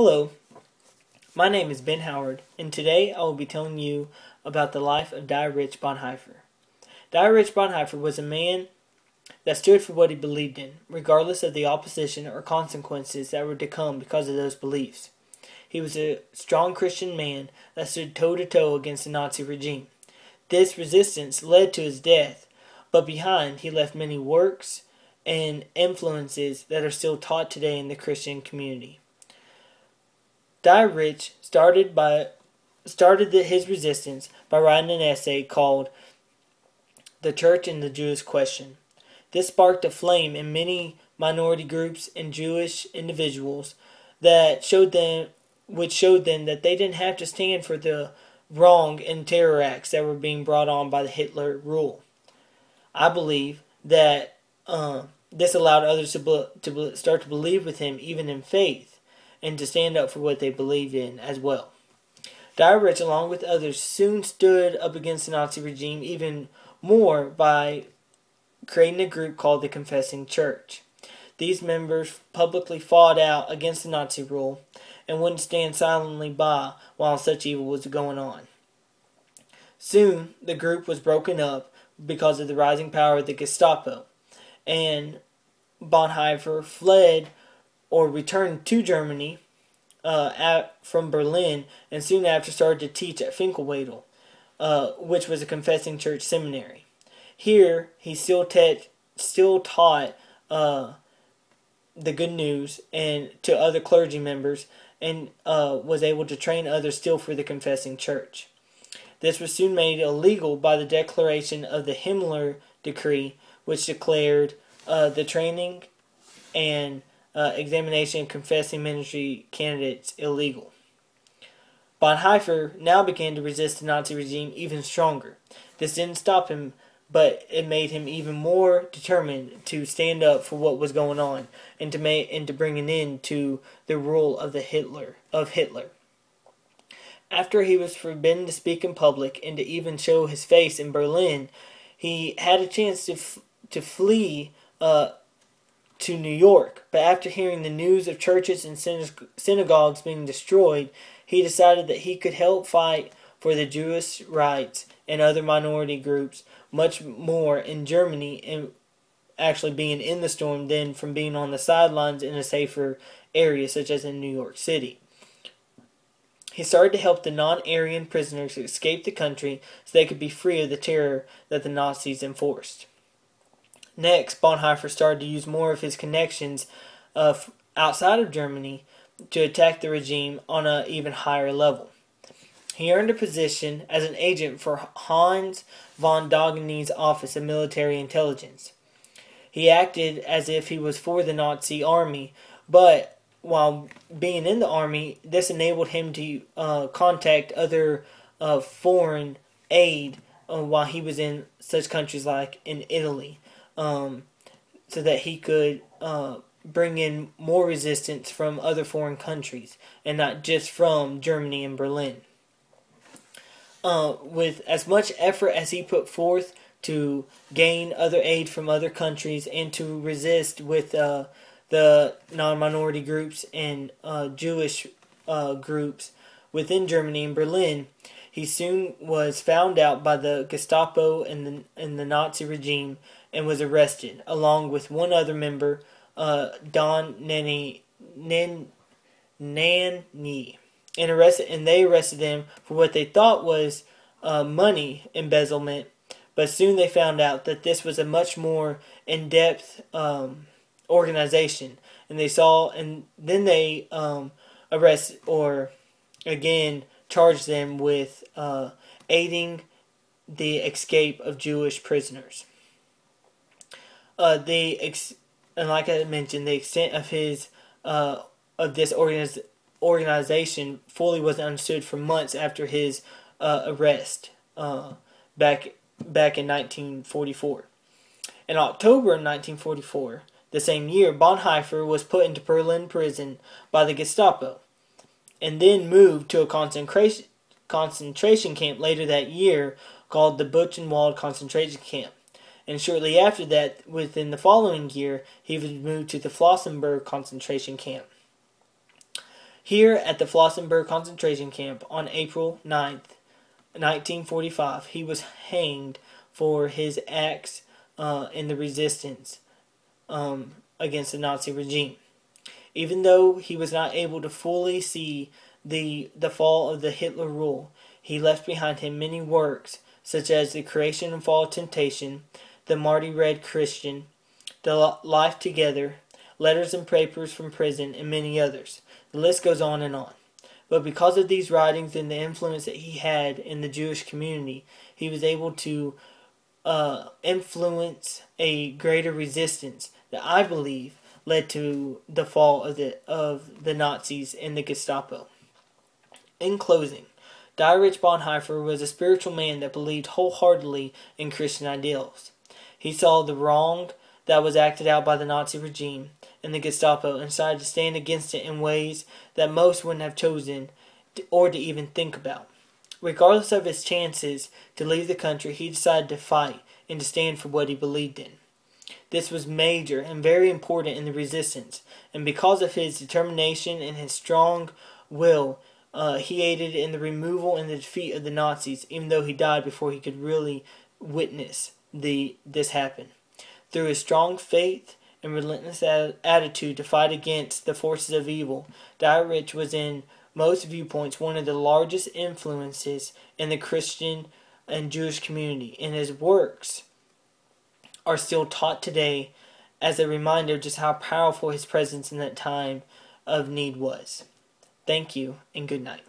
Hello, my name is Ben Howard, and today I will be telling you about the life of Dietrich Bonhoeffer. Dietrich Bonhoeffer was a man that stood for what he believed in, regardless of the opposition or consequences that were to come because of those beliefs. He was a strong Christian man that stood toe-to-toe against the Nazi regime. This resistance led to his death, but behind he left many works and influences that are still taught today in the Christian community. Dietrich started his resistance by writing an essay called "The Church and the Jewish Question." This sparked a flame in many minority groups and Jewish individuals which showed them that they didn't have to stand for the wrong and terror acts that were being brought on by the Hitler rule. I believe that this allowed others to start to believe with him, even in faith, and to stand up for what they believed in as well. Dietrich, along with others, soon stood up against the Nazi regime even more by creating a group called the Confessing Church. These members publicly fought out against the Nazi rule and wouldn't stand silently by while such evil was going on. Soon, the group was broken up because of the rising power of the Gestapo, and Bonhoeffer fled or returned to Germany from Berlin, and soon after started to teach at Finkelwedel, which was a confessing church seminary. Here, he still taught the good news and to other clergy members, and was able to train others still for the confessing church. This was soon made illegal by the declaration of the Himmler Decree, which declared the training and examination of confessing ministry candidates illegal. Bonhoeffer now began to resist the Nazi regime even stronger. This didn't stop him, but it made him even more determined to stand up for what was going on and to bring an end to the rule of Hitler. After he was forbidden to speak in public and to even show his face in Berlin, he had a chance to flee to New York, but after hearing the news of churches and synagogues being destroyed, he decided that he could help fight for the Jewish rights and other minority groups much more in Germany, and actually being in the storm than from being on the sidelines in a safer area such as in New York City. He started to help the non-Aryan prisoners escape the country so they could be free of the terror that the Nazis enforced. Next, Bonhoeffer started to use more of his connections outside of Germany to attack the regime on an even higher level. He earned a position as an agent for Hans von Dogeney's Office of Military Intelligence. He acted as if he was for the Nazi army, but while being in the army, this enabled him to contact other foreign aid while he was in such countries like in Italy. So that he could bring in more resistance from other foreign countries and not just from Germany and Berlin. With as much effort as he put forth to gain other aid from other countries and to resist with the non-minority groups and Jewish groups within Germany and Berlin, he soon was found out by the Gestapo and the Nazi regime and was arrested, along with one other member, Don Nanny, and they arrested them for what they thought was money embezzlement, but soon they found out that this was a much more in-depth organization, and then they charged them with aiding the escape of Jewish prisoners. And like I mentioned, the extent of this organization fully wasn't understood for months after his arrest back in 1944. In October of 1944, the same year, Bonhoeffer was put into Berlin prison by the Gestapo, and then moved to a concentration camp later that year called the Buchenwald concentration camp. And shortly after that, within the following year, he was moved to the Flossenburg concentration camp. Here at the Flossenburg concentration camp on April 9th, 1945, he was hanged for his acts in the resistance against the Nazi regime. Even though he was not able to fully see the fall of the Hitler rule, he left behind him many works, such as The Creation and Fall of Temptation, The Marty Red Christian, The Life Together, Letters and Papers from Prison, and many others. The list goes on and on. But because of these writings and the influence that he had in the Jewish community, he was able to influence a greater resistance that I believe led to the fall of the Nazis and the Gestapo. In closing, Dietrich Bonhoeffer was a spiritual man that believed wholeheartedly in Christian ideals. He saw the wrong that was acted out by the Nazi regime and the Gestapo and decided to stand against it in ways that most wouldn't have chosen or to even think about. Regardless of his chances to leave the country, he decided to fight and to stand for what he believed in. This was major and very important in the resistance, and because of his determination and his strong will, he aided in the removal and the defeat of the Nazis, even though he died before he could really witness this happen. Through his strong faith and relentless attitude to fight against the forces of evil, Dietrich was in most viewpoints one of the largest influences in the Christian and Jewish community, and his works are still taught today as a reminder of just how powerful his presence in that time of need was. Thank you, and good night.